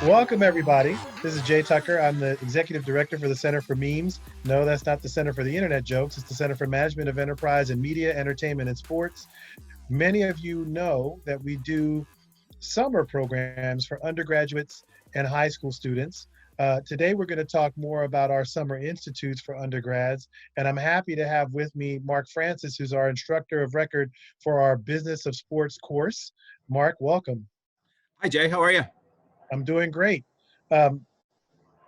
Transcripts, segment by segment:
Welcome, everybody. This is Jay Tucker. I'm the Executive Director for the Center for MEMES. No, that's not the Center for the Internet Jokes. It's the Center for Management of Enterprise and Media, Entertainment, and Sports. Many of you know that we do summer programs for undergraduates and high school students. Today, we're going to talk more about our summer institutes for undergrads. And I'm happy to have with me Mark Francis, who's our instructor of record for our Business of Sports course. Mark, welcome. Hi, Jay. How are you? I'm doing great. Um,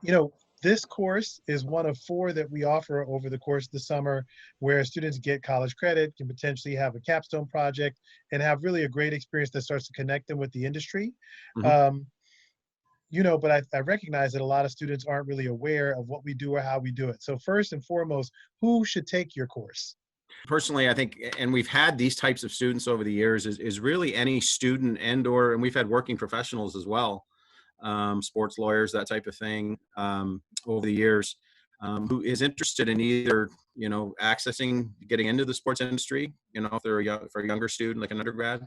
you know, this course is one of four that we offer over the course of the summer where students get college credit, can potentially have a capstone project, and have really a great experience that starts to connect them with the industry. Mhm. Um, but I recognize that a lot of students aren't really aware of what we do or how we do it. So first and foremost, who should take your course? Personally, I think, and we've had these types of students over the years, is really any student and we've had working professionals as well, sports lawyers, that type of thing, over the years, who is interested in either, accessing, getting into the sports industry, if they're for a younger student, like an undergrad,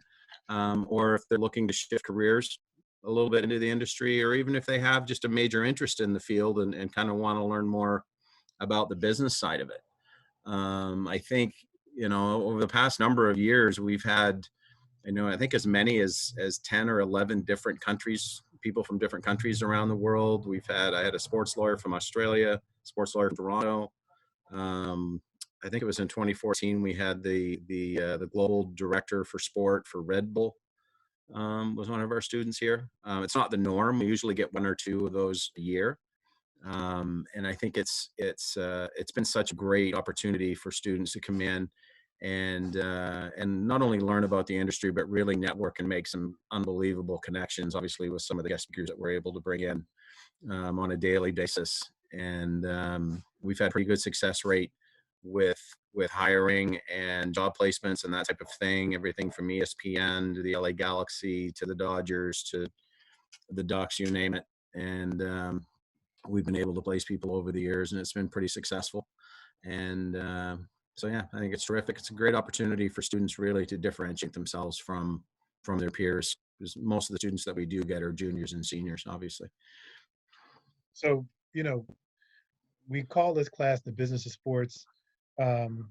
or if they're looking to shift careers a little bit into the industry, or even if they have just a major interest in the field and kind of want to learn more about the business side of it. I think, over the past number of years, we've had, I think as many as 10 or 11 different countries, people from different countries around the world. I had a sports lawyer from Australia, sports lawyer from Toronto. I think it was in 2014, we had the global director for sport for Red Bull, was one of our students here. It's not the norm. We usually get one or two of those a year. And I think it's been such a great opportunity for students to come in and not only learn about the industry, but really network and make some unbelievable connections, obviously with some of the guest speakers that we're able to bring in on a daily basis. And we've had pretty good success rate with hiring and job placements and that type of thing, everything from ESPN to the LA Galaxy to the Dodgers to the Ducks, you name it. And we've been able to place people over the years, and it's been pretty successful. And so, yeah, I think it's terrific. It's a great opportunity for students really to differentiate themselves from their peers, because most of the students that we do get are juniors and seniors, obviously. So, we call this class the Business of Sports. Um,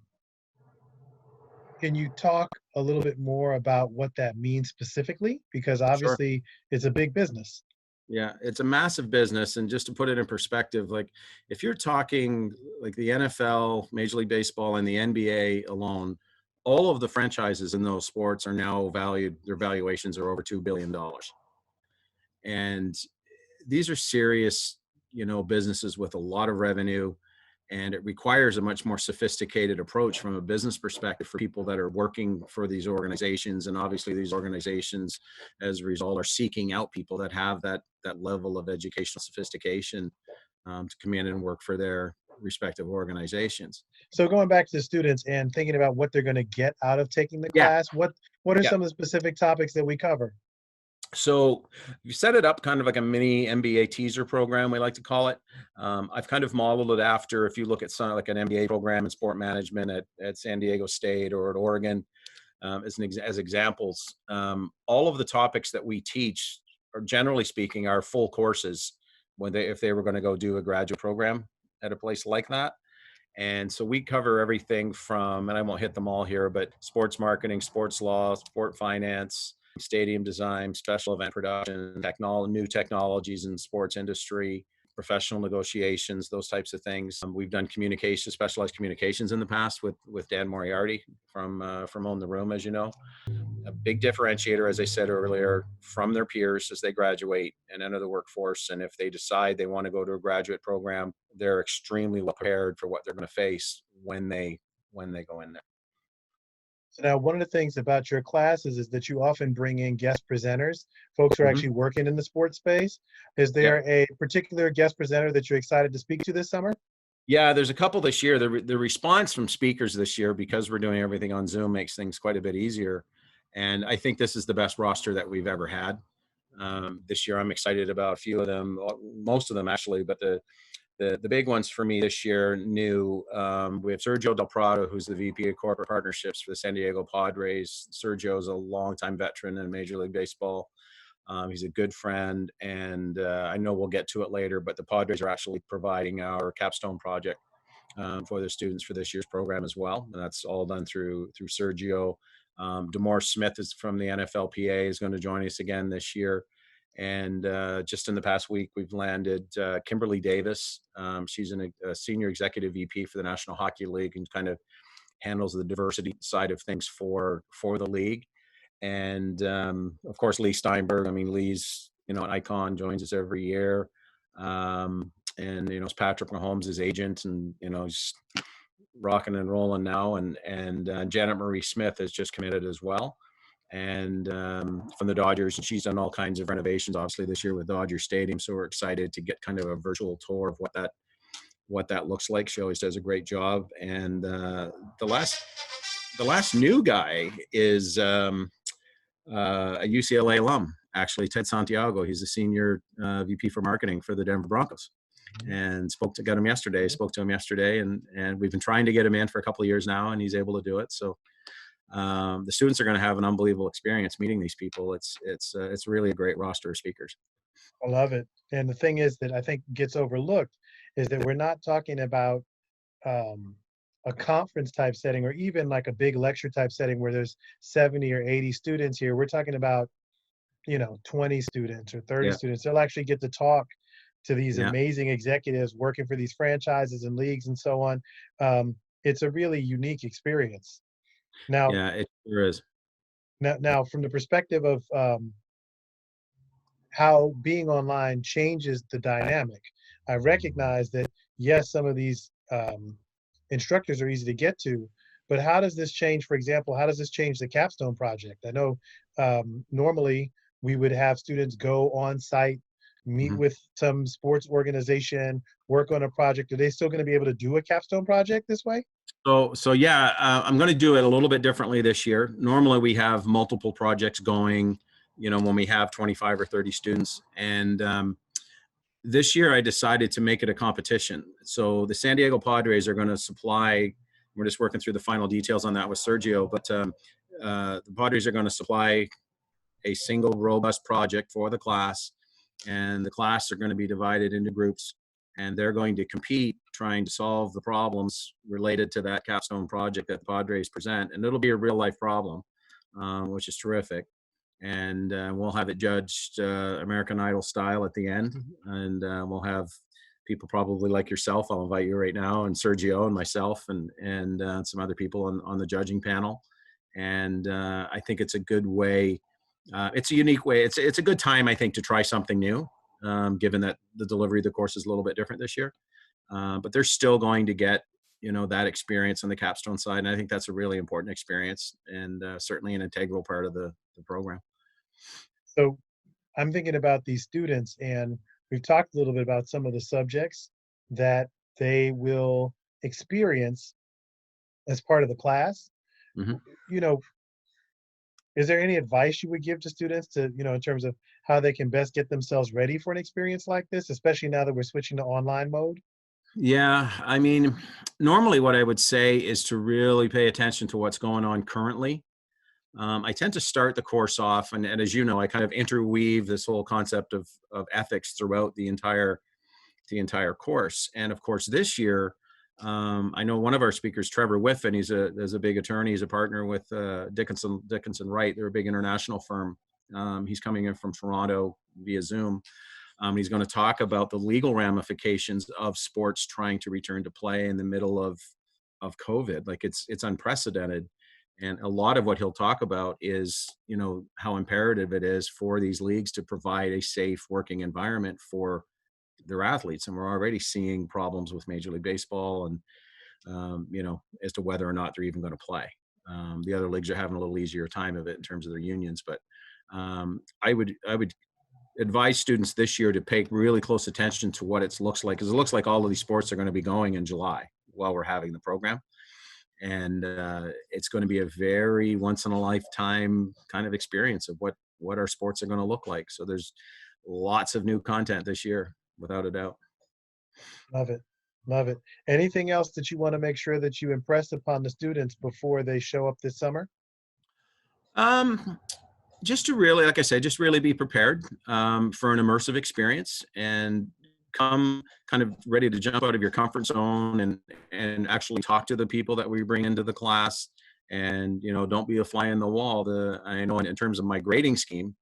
Can you talk a little bit more about what that means specifically? Because Sure. obviously it's a big business. Yeah, it's a massive business. And just to put it in perspective, like if you're talking like the NFL, Major League Baseball, and the NBA alone, all of the franchises in those sports are now valued, their valuations are over $2 billion. And these are serious, businesses with a lot of revenue, and it requires a much more sophisticated approach from a business perspective for people that are working for these organizations. And obviously these organizations, as a result, are seeking out people that have that level of educational sophistication to come in and work for their respective organizations. So going back to the students and thinking about what they're going to get out of taking the Yeah, class, what are yeah. some of the specific topics that we cover? So you set it up kind of like a mini MBA teaser program, we like to call it. I've kind of modeled it after, if you look at some like an MBA program in sport management at San Diego State or at Oregon, as examples. All of the topics that we teach, are generally speaking, are full courses if they were going to go do a graduate program at a place like that. And so we cover everything from, and I won't hit them all here, but sports marketing, sports law, sport finance, stadium design, special event production, new technologies in the sports industry, professional negotiations, those types of things. We've done specialized communications in the past with Dan Moriarty from Own the Room, as you know. A big differentiator, as I said earlier, from their peers as they graduate and enter the workforce. And if they decide they want to go to a graduate program, they're extremely well prepared for what they're going to face when they go in there. So now one of the things about your classes is that you often bring in guest presenters, folks who are Mm-hmm. actually working in the sports space. Is Yeah. there a particular guest presenter that you're excited to speak to this summer? Yeah, there's a couple this year. The response from speakers this year, because we're doing everything on Zoom, makes things quite a bit easier. And I think this is the best roster that we've ever had. This year, I'm excited about a few of them, most of them actually, but the big ones for me this year, new, we have Sergio Del Prado, who's the VP of Corporate Partnerships for the San Diego Padres. Sergio's a longtime veteran in Major League Baseball. He's a good friend, and I know we'll get to it later, but the Padres are actually providing our capstone project for their students for this year's program as well. And that's all done through Sergio. Demore Smith is from the NFLPA is going to join us again this year. And just in the past week, we've landed Kimberly Davis. She's a senior executive VP for the National Hockey League and kind of handles the diversity side of things for the league. And of course, Lee Steinberg. I mean, Lee's an icon, joins us every year. And it's Patrick Mahomes' agent, and he's rocking and rolling now. And Janet Marie Smith has just committed as well, and from the Dodgers, and she's done all kinds of renovations, obviously this year with Dodger Stadium. So we're excited to get kind of a virtual tour of what that looks like. She always does a great job. And the last new guy is a UCLA alum, actually, Ted Santiago. He's a senior VP for marketing for the Denver Broncos, and spoke to him yesterday, and we've been trying to get him in for a couple of years now, and he's able to do it. So the students are going to have an unbelievable experience meeting these people. It's really a great roster of speakers. I love it. And the thing is that I think gets overlooked is that we're not talking about a conference type setting or even like a big lecture type setting where there's 70 or 80 students here. We're talking about 20 students or 30 students. They'll actually get to talk to these amazing executives working for these franchises and leagues and so on. It's a really unique experience. Now, it sure is. Now, from the perspective of how being online changes the dynamic, I recognize that, yes, some of these instructors are easy to get to, but how does this change, for example, how does this change the capstone project? I know normally we would have students go on site, meet with some sports organization, work on a project. Are they still going to be able to do a capstone project this way? So yeah, I'm going to do it a little bit differently this year. Normally we have multiple projects going, when we have 25 or 30 students. And this year I decided to make it a competition. So the San Diego Padres are going to supply, we're just working through the final details on that with Sergio, but the Padres are going to supply a single robust project for the class, and the class are going to be divided into groups, and they're going to compete trying to solve the problems related to that capstone project that the Padres present. And it'll be a real life problem, which is terrific. And we'll have it judged American Idol style at the end. And we'll have people probably like yourself. I'll invite you right now, and Sergio and myself and some other people on the judging panel. And I think it's a good way. It's a unique way. It's a good time, I think, to try something new, given that the delivery of the course is a little bit different this year. But they're still going to get, that experience on the capstone side. And I think that's a really important experience, and certainly an integral part of the program. So I'm thinking about these students, and we've talked a little bit about some of the subjects that they will experience as part of the class. Is there any advice you would give to students to, in terms of how they can best get themselves ready for an experience like this, especially now that we're switching to online mode? Yeah, I mean, normally what I would say is to really pay attention to what's going on currently. I tend to start the course off, and as you know, I kind of interweave this whole concept of ethics throughout the entire course. And of course, this year, I know one of our speakers, Trevor Whiffen, he's a big attorney. He's a partner with Dickinson Wright. They're a big international firm. He's coming in from Toronto via Zoom. He's going to talk about the legal ramifications of sports trying to return to play in the middle of COVID. Like it's unprecedented. And a lot of what he'll talk about is, how imperative it is for these leagues to provide a safe working environment for their athletes. And we're already seeing problems with Major League Baseball and, as to whether or not they're even going to play. The other leagues are having a little easier time of it in terms of their unions. But I would advise students this year to pay really close attention to what it looks like, because it looks like all of these sports are going to be going in July while we're having the program. And it's going to be a very once in a lifetime kind of experience of what our sports are going to look like. So there's lots of new content this year, without a doubt. Love it. Love it. Anything else that you want to make sure that you impress upon the students before they show up this summer? Just to really, like I said, just really be prepared for an immersive experience and come kind of ready to jump out of your comfort zone and actually talk to the people that we bring into the class. And, you know, don't be a fly in the wall. I know in terms of my grading scheme,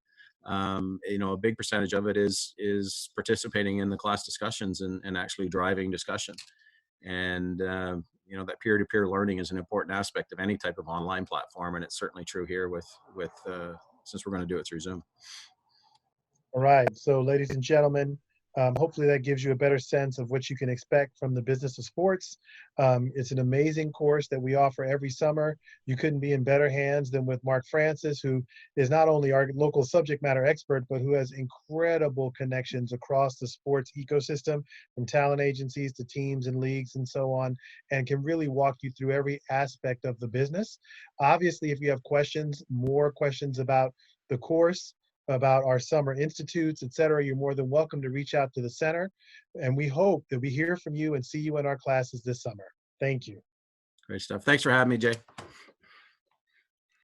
you know, a big percentage of it is participating in the class discussions and actually driving discussion. And you know, that peer-to-peer learning is an important aspect of any type of online platform, and it's certainly true here with since we're going to do it through Zoom. All right. So, ladies and gentlemen, hopefully that gives you a better sense of what you can expect from the business of sports. It's an amazing course that we offer every summer. You couldn't be in better hands than with Mark Francis, who is not only our local subject matter expert, but who has incredible connections across the sports ecosystem, from talent agencies to teams and leagues and so on, and can really walk you through every aspect of the business. Obviously, if you have questions, more questions about the course, about our summer institutes, et cetera, you're more than welcome to reach out to the center. And we hope that we hear from you and see you in our classes this summer. Thank you. Great stuff. Thanks for having me, Jay.